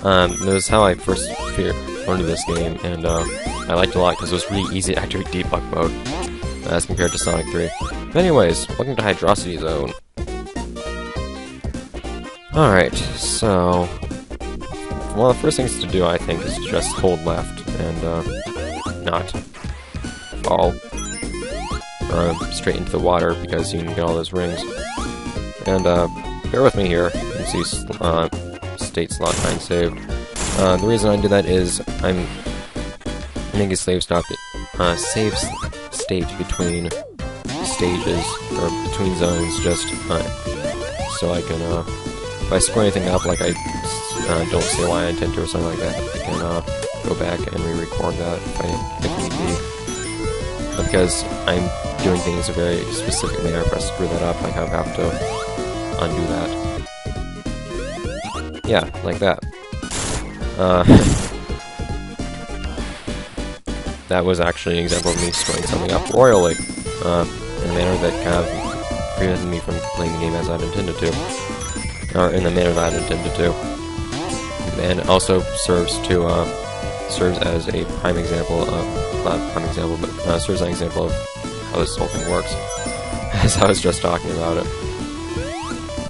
It was how I first learned of this game, and I liked it a lot because it was really easy to activate debug mode as compared to Sonic 3. But anyways, welcome to Hydrocity Zone. Alright, so one of the first things to do, I think, is just hold left and not fall straight into the water because you can get all those rings. And bear with me here. You can see state slot 9 saved. The reason I do that is I'm making a save state between stages or between zones, just so I can if I screw anything up, like I don't say why I intend to or something like that, I can go back and re-record that if need be. But because I'm doing things a very specific manner, if I screw that up, I kind of have to undo that. Yeah, like that. That was actually an example of me screwing something up royally, in a manner that kind of prevented me from playing the game as I'd intended to. Or in the manner that I'd intended to. And it also serves as a prime example of, not a prime example, but serves as an example of how this whole thing works, as I was just talking about it.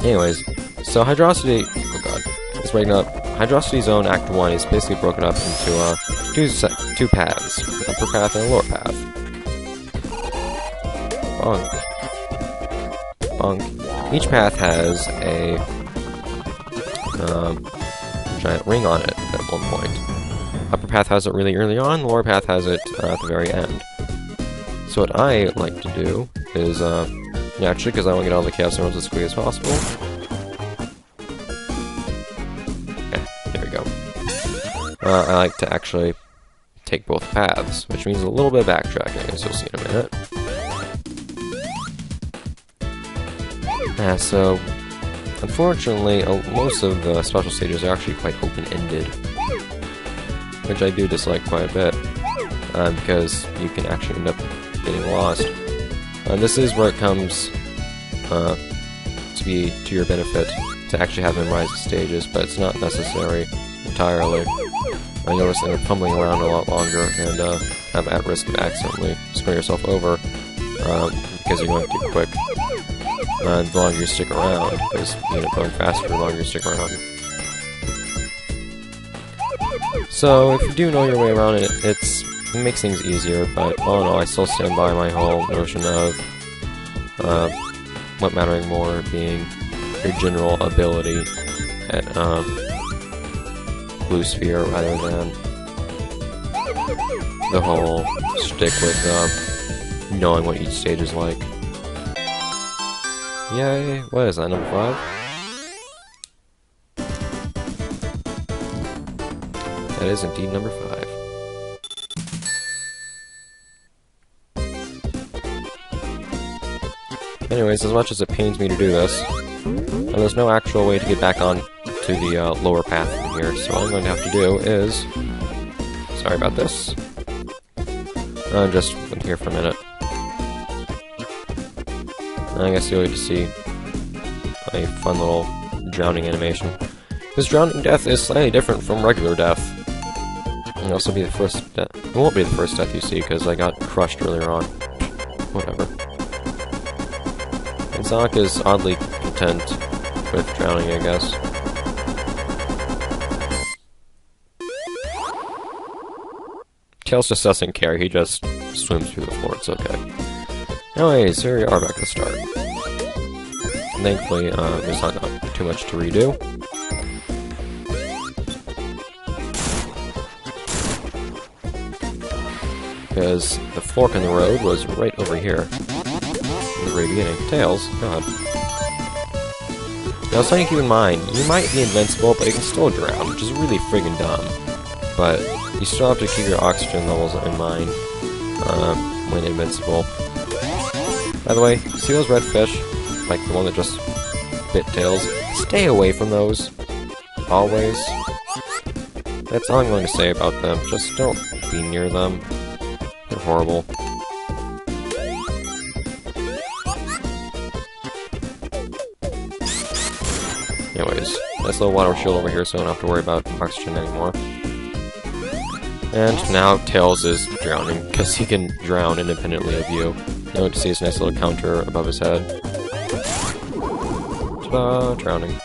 Anyways, so Hydrocity, oh god, let's break it up. Hydrocity Zone Act 1 is basically broken up into two paths, an upper path and a lower path. Bonk. Each path has a giant ring on it at one point. Upper path has it really early on, lower path has it at the very end. So what I like to do is, naturally, because I want to get all the Chaos Emeralds as quickly as possible. Okay, there we go. I like to actually take both paths, which means a little bit of backtracking, as you'll see in a minute. So, unfortunately, most of the special stages are actually quite open-ended, which I do dislike quite a bit, because you can actually end up getting lost. This is where it comes to be to your benefit to actually have memorize the stages, but it's not necessary entirely. I notice that you're fumbling around a lot longer and kind of at risk of accidentally screwing yourself over because you're going too quick. The longer you stick around, because you end up going faster the longer you stick around. So, if you do know your way around it, it makes things easier, but all in all, I still stand by my whole notion of what mattering more being your general ability at Blue Sphere rather than the whole stick with knowing what each stage is like. Yay! What is that, number 5? That is indeed number 5. Anyways, as much as it pains me to do this, and there's no actual way to get back on to the lower path from here, so all I'm going to have to do is... Sorry about this. I'm just here for a minute. I guess you'll get to see a fun little drowning animation. This drowning death is slightly different from regular death. It'll also be the first death. It won't be the first death you see because I got crushed earlier on. Whatever. And Sonic is oddly content with drowning, I guess. Tails just doesn't care, he just swims through the floor, it's okay. Anyways, here we are back at the start. And thankfully, there's not too much to redo. Because the fork in the road was right over here. In the very beginning. Tails, God. Now, something to keep in mind, you might be invincible, but you can still drown, which is really friggin' dumb. But you still have to keep your oxygen levels in mind when invincible. By the way, see those red fish? Like the one that just bit Tails? Stay away from those. Always. That's all I'm going to say about them. Just don't be near them. They're horrible. Anyways, nice little water shield over here so I don't have to worry about oxygen anymore. And now Tails is drowning, because he can drown independently of you. You know, to see his nice little counter above his head. Ta-da! Drowning.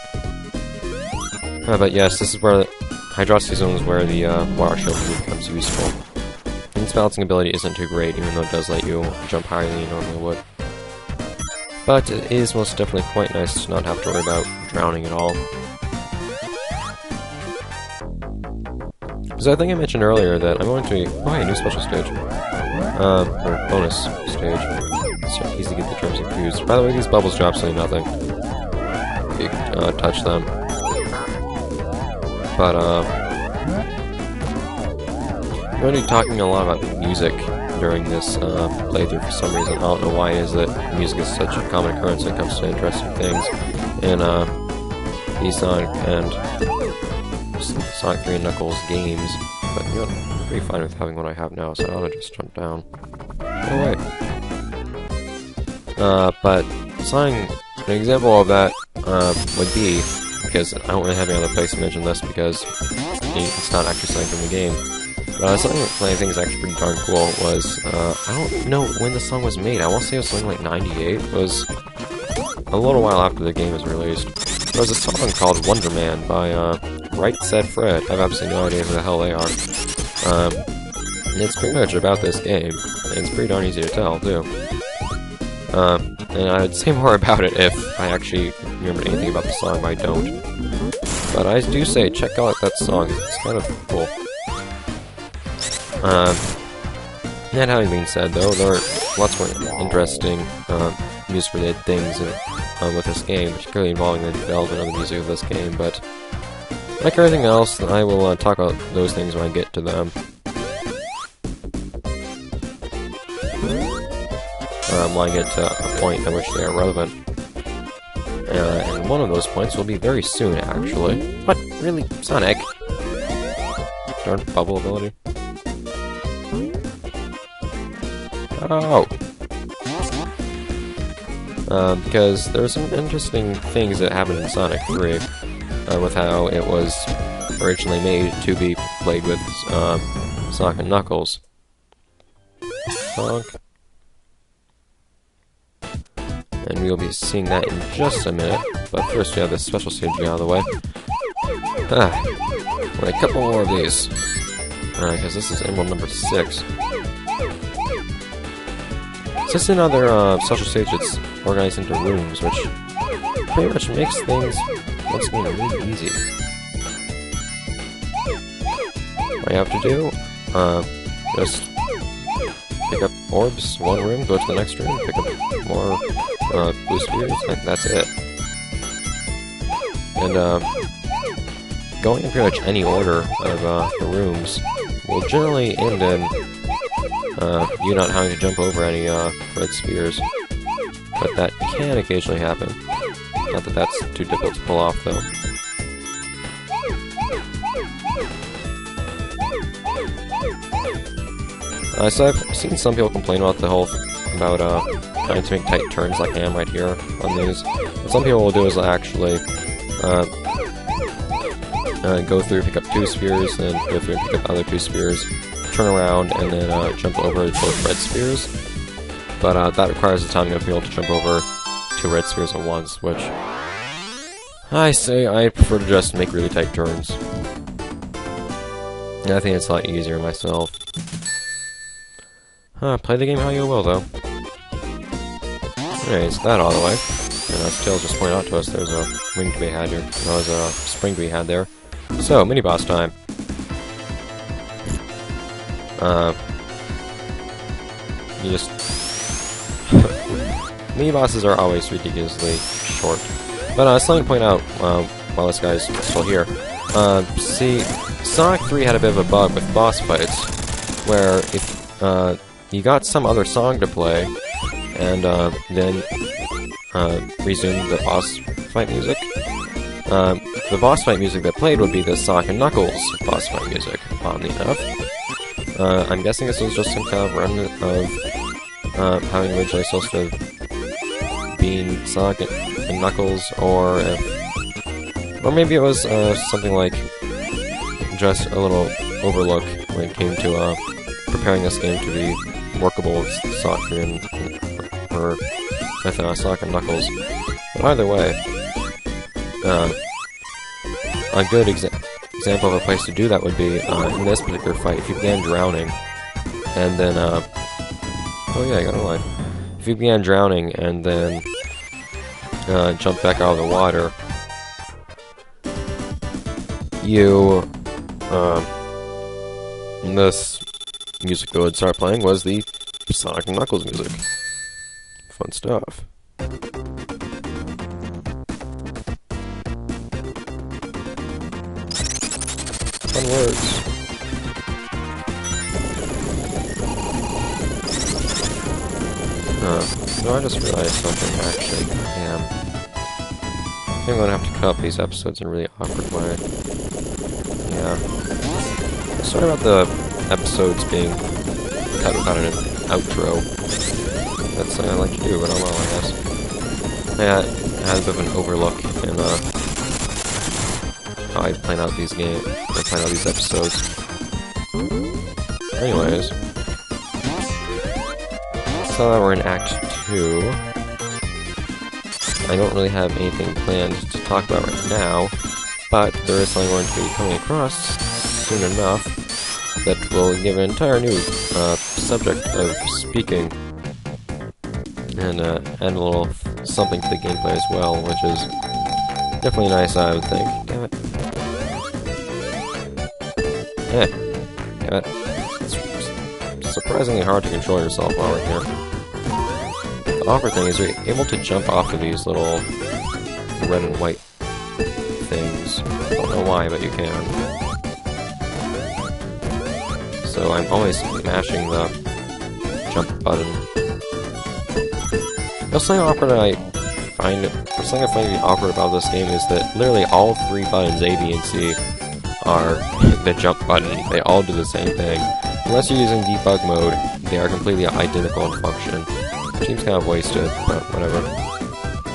But yes, this is where Hydrosity Zone is where the water shield becomes useful. And its balancing ability isn't too great, even though it does let you jump higher than you normally would. But it is most definitely quite nice to not have to worry about drowning at all. So I think I mentioned earlier that I'm going to... Oh, hey, a new special stage. Or bonus stage. So easy to get the terms confused. By the way, these bubbles do absolutely nothing. You can touch them. But, I'm going to be talking a lot about music during this playthrough for some reason. I don't know why it is that music is such a common occurrence when it comes to interesting things in these Sonic and Sonic 3 and Knuckles games. But, you know, I'm pretty fine with having what I have now, so I ought to just jump down. No way. But Sonic, an example of that would be, because I don't really have any other place to mention this because it's not actually something from the game. Something that I think is actually pretty darn cool was, I don't know when the song was made. I want to say it was something like 98. It was a little while after the game was released. There was a song called Wonder Man by, Right Said Fred. I have absolutely no idea who the hell they are. And it's pretty much about this game. And it's pretty darn easy to tell, too. And I'd say more about it if I actually remembered anything about the song, but I don't. But I do say, check out that song. It's kind of cool. That having been said, though, there are lots more interesting music-related things with this game, particularly involving the development of the music of this game, but like everything else, I will talk about those things when I get to them. When I get to a point at which they are relevant. And one of those points will be very soon, actually. What? Really? Sonic? Darn bubble ability. Oh! Because there's some interesting things that happened in Sonic 3 with how it was originally made to be played with Sonic and Knuckles. Sonic. And we'll be seeing that in just a minute, but first we have this special stage out of the way. Want a couple more of these. Alright, because this is Emerald number 6. So this is another special stage that's organized into rooms, which pretty much makes things once again really easy. What you have to do, just pick up orbs, one room, go to the next room, pick up more blue spheres, and that's it. And going in pretty much any order of the rooms will generally end in you not having to jump over any red spheres. But that can occasionally happen. Not that that's too difficult to pull off, though. So I've seen some people complain about the whole about trying to make tight turns like I am right here on these. What some people will do is actually go through, pick up 2 spheres, then go through and pick up the other 2 spheres, turn around, and then jump over both red spheres. But that requires the timing of being able to jump over 2 red spheres at once, which I say I prefer to just make really tight turns. And I think it's a lot easier myself. Play the game how you will, though. Anyways, that out of the way. And as Tails just pointed out to us, there's a ring to be had here. There's a spring to be had there. So, mini-boss time. You just... mini-bosses are always ridiculously short. But, something to point out, while this guy's still here. See, Sonic 3 had a bit of a bug with boss fights, where if, you got some other song to play, and then resumed the boss fight music. The boss fight music that played would be the Sonic and Knuckles boss fight music, oddly enough. I'm guessing this was just some kind of remnant of having originally supposed to have been Sonic and Knuckles, or if Or maybe it was something like just a little overlook when it came to preparing this game to be workable with Sonic or with Sonic and Knuckles. But either way, a good example of a place to do that would be in this particular fight. If you began drowning, and then oh yeah, I got a line. If you began drowning and then jumped back out of the water, you this music that would start playing was the Sonic and Knuckles music. Fun stuff. Fun words. No, I just realized something, actually. Damn. I think I'm gonna have to cut up these episodes in a really awkward way. Yeah. Sorry about the episodes being cut without an outro. That's something I like to do, but oh well, I guess. Yeah, I had a bit of an overlook in how I plan out these games, I plan out these episodes. Anyways. So that we're in Act 2. I don't really have anything planned to talk about right now, but there is something we're going to be coming across soon enough that will give an entire new subject of speaking, and add a little something to the gameplay as well, which is definitely nice, I would think. Damn it. Damn it. It's surprisingly hard to control yourself while we're here. The awkward thing is you're able to jump off of these little red and white things. I don't know why, but you can. So I'm always mashing the jump button. The something awkward I find awkward about this game is that literally all three buttons, A, B, and C, are the jump button. They all do the same thing. Unless you're using debug mode, they are completely identical in function. Seems kind of wasted, but whatever.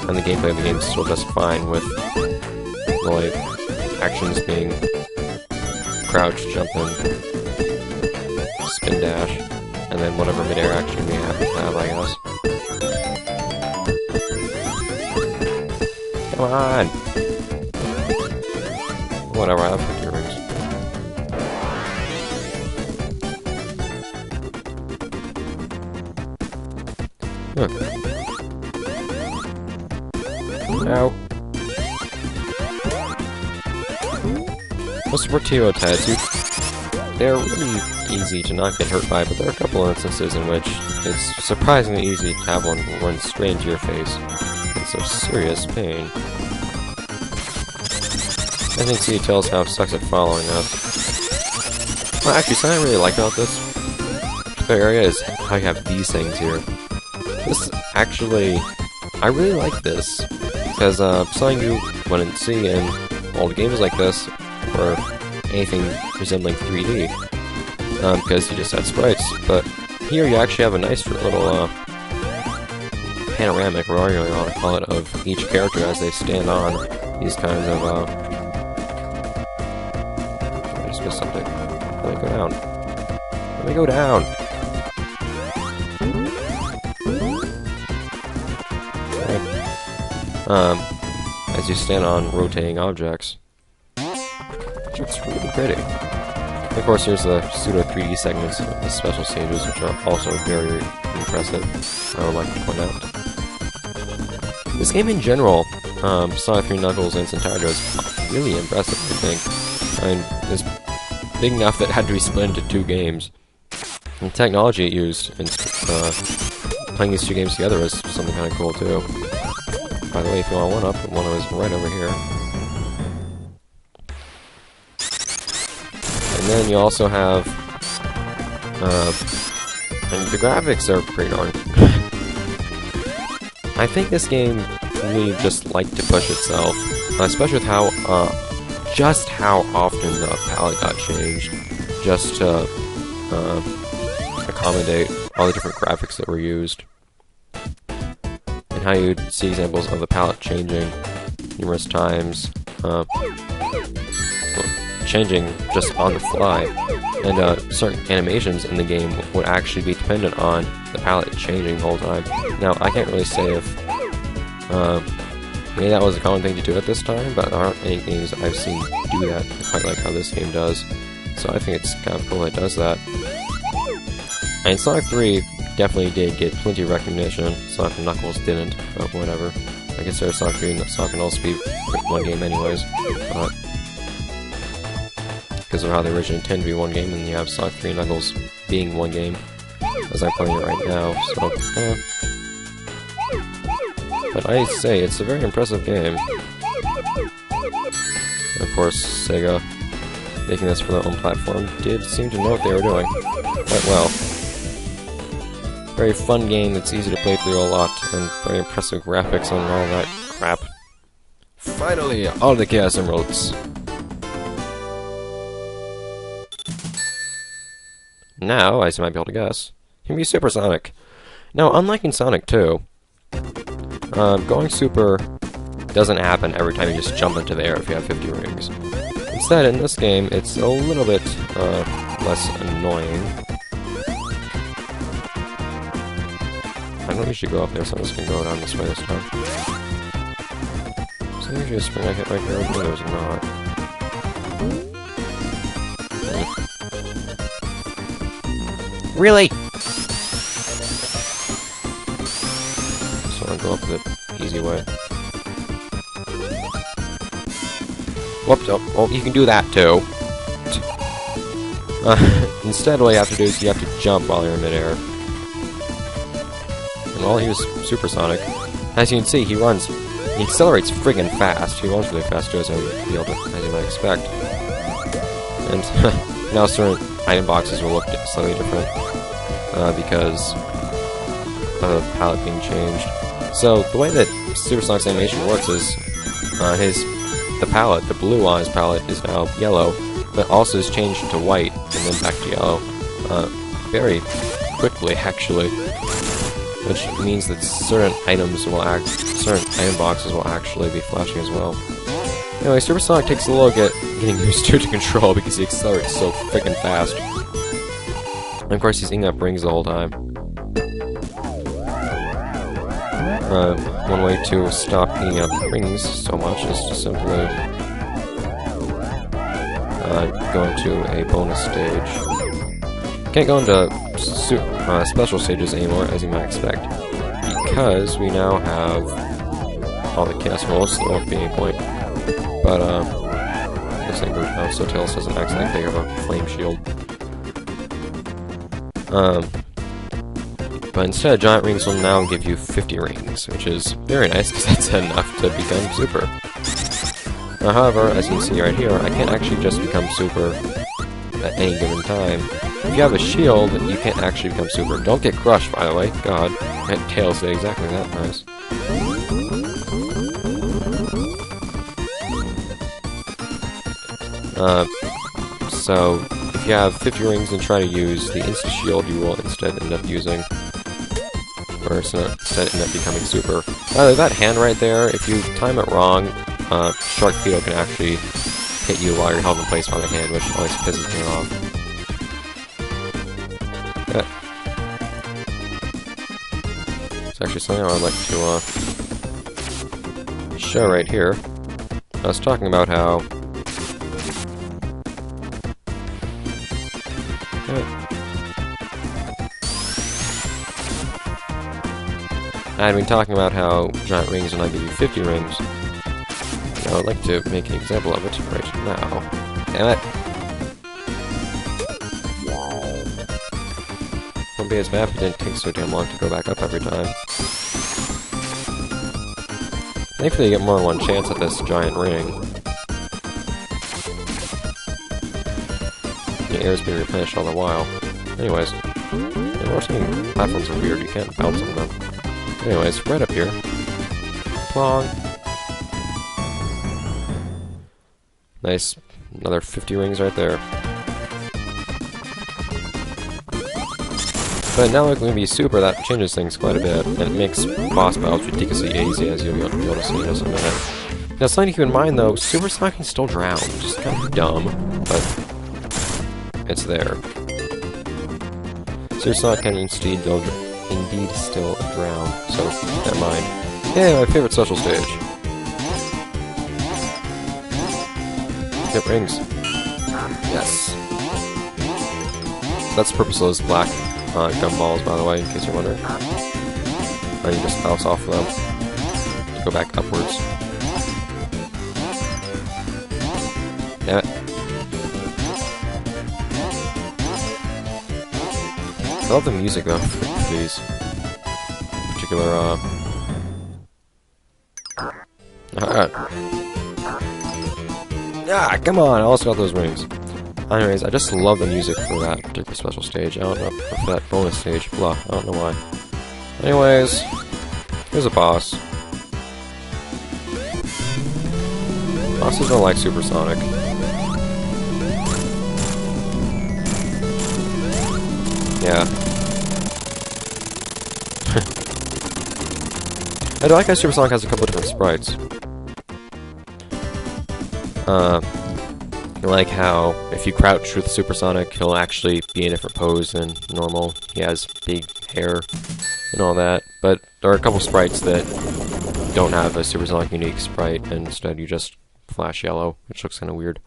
And the gameplay of the game is still just fine with the like actions being crouch, jump in, spin dash, and then whatever midair action we happen to have, I guess. Come on! Whatever, I have 50 rings. Huh. Ow. Most Sportivo tattoos, they're really easy to not get hurt by, but there are a couple instances in which it's surprisingly easy to have one run straight into your face. It's of serious pain. I think C tells how it sucks at following up. Well, actually, something I really like about this area is how you have these things here. This actually, I really like this, because something you wouldn't see in old games like this, or anything resembling 3D, because you just had sprites, but here you actually have a nice little panoramic, or whatever you want to call it, of each character as they stand on these kinds of, I just missed something. Let me go down. Let me go down! As you stand on rotating objects. Which looks really pretty. And of course, there's the pseudo 3D segments of the special stages, which are also very impressive, I would like to point out. This game in general, Sonic 3 Knuckles in its entirety, is really impressive, I think. I mean, it's big enough that it had to be split into two games. And the technology it used in playing these two games together was something kind of cool, too. By the way, if you want one up, one was right over here. And then you also have, and the graphics are pretty darn. I think this game really just liked to push itself, especially with how, just how often the palette got changed, just to accommodate all the different graphics that were used. And how you'd see examples of the palette changing numerous times changing just on the fly, and certain animations in the game would actually be dependent on the palette changing the whole time. Now, I can't really say if maybe that was a common thing to do at this time, but there aren't any games I've seen do that quite like how this game does. So I think it's kind of cool that it does that. And Sonic 3 definitely did get plenty of recognition. Sonic and Knuckles didn't, but whatever. I consider Sonic 3 and Sonic can also be one game anyways. Because of how they originally intended to be one game, and you have Sonic 3 and Knuckles being one game, as I'm playing it right now, so, But I say, it's a very impressive game. And of course, Sega, making this for their own platform, did seem to know what they were doing quite well. Very fun game that's easy to play through a lot, and very impressive graphics and all that crap. Finally, all the Chaos Emeralds! Now, as you might be able to guess, you can be supersonic. Now, unlike in Sonic 2, going super doesn't happen every time you just jump into the air if you have 50 rings. Instead, in this game, it's a little bit less annoying. I don't usually go up there, so I'm just gonna go down this way this time. So there's usually a spring I hit right here, but there's not. Really? So I'll go up the easy way. Whoops, oh, you can do that too. Instead, what you have to do is you have to jump while you're in midair. And while he was supersonic, as you can see, he runs, he accelerates friggin' fast. He runs really fast too, as you might expect. And now certain item boxes will look slightly different because of the palette being changed. So the way that Supersonic's animation works is the palette, the blue on his palette, is now yellow, but also is changed to white and then back to yellow very quickly, actually. Which means that certain item boxes will actually be flashing as well. Anyway, Supersonic takes a little getting used to control because he accelerates so freaking fast. And of course, he's eating up rings the whole time. One way to stop eating up rings so much is to simply go into a bonus stage. Can't go into special stages anymore, as you might expect, because we now have all the chaos rolls, so there won't be any point. But, looks like we're now, so Tails doesn't accidentally pick up a flame shield. But instead, giant rings will now give you 50 rings, which is very nice, because that's enough to become super. Now, however, as you can see right here, I can't actually just become super at any given time. If you have a shield, you can't actually become super. Don't get crushed, by the way. God, and Tails did exactly that. Nice. So, if you have 50 rings and try to use the insta-shield, you will instead end up using... or instead end up becoming super. By the way, that hand right there, if you time it wrong, Sharkpedo can actually hit you while you're held in place by the hand, which always pisses me off. It's actually something I would like to show right here. I was talking about how I've been talking about how giant rings will not give you 50 rings. Now I'd like to make an example of it right now. Damn it! Won't be as bad if it didn't take so damn long to go back up every time. Thankfully you get more than one chance at this giant ring. The air is being replenished all the while. Anyways, the rotating platforms are weird, you can't bounce on them. Anyways, right up here. Plong. Nice. Another 50 rings right there. But now we're going to be super, that changes things quite a bit, and it makes boss battles ridiculously easy, as you'll be able to see in just a minute. Now, something to keep in mind, though, Supersonic can still drown. Just kind of dumb, but it's there. Supersonic can indeed still drown, so never mind. Yay, my favorite special stage. Get rings. Yes. That's the purpose of those black gumballs, by the way, in case you're wondering. And you just bounce off of them to go back upwards. Damn it. I love the music, though, for these particular, Ah, come on! I also got those rings. Anyways, I just love the music for that particular special stage. I don't know, for that bonus stage. Blah, I don't know why. Anyways, here's a boss. Bosses don't like Supersonic. Yeah. I do like how Supersonic has a couple different sprites. I like how if you crouch with Supersonic, he'll actually be in a different pose than normal. He has big hair and all that. But there are a couple sprites that don't have a Supersonic unique sprite, and instead you just flash yellow, which looks kind of weird.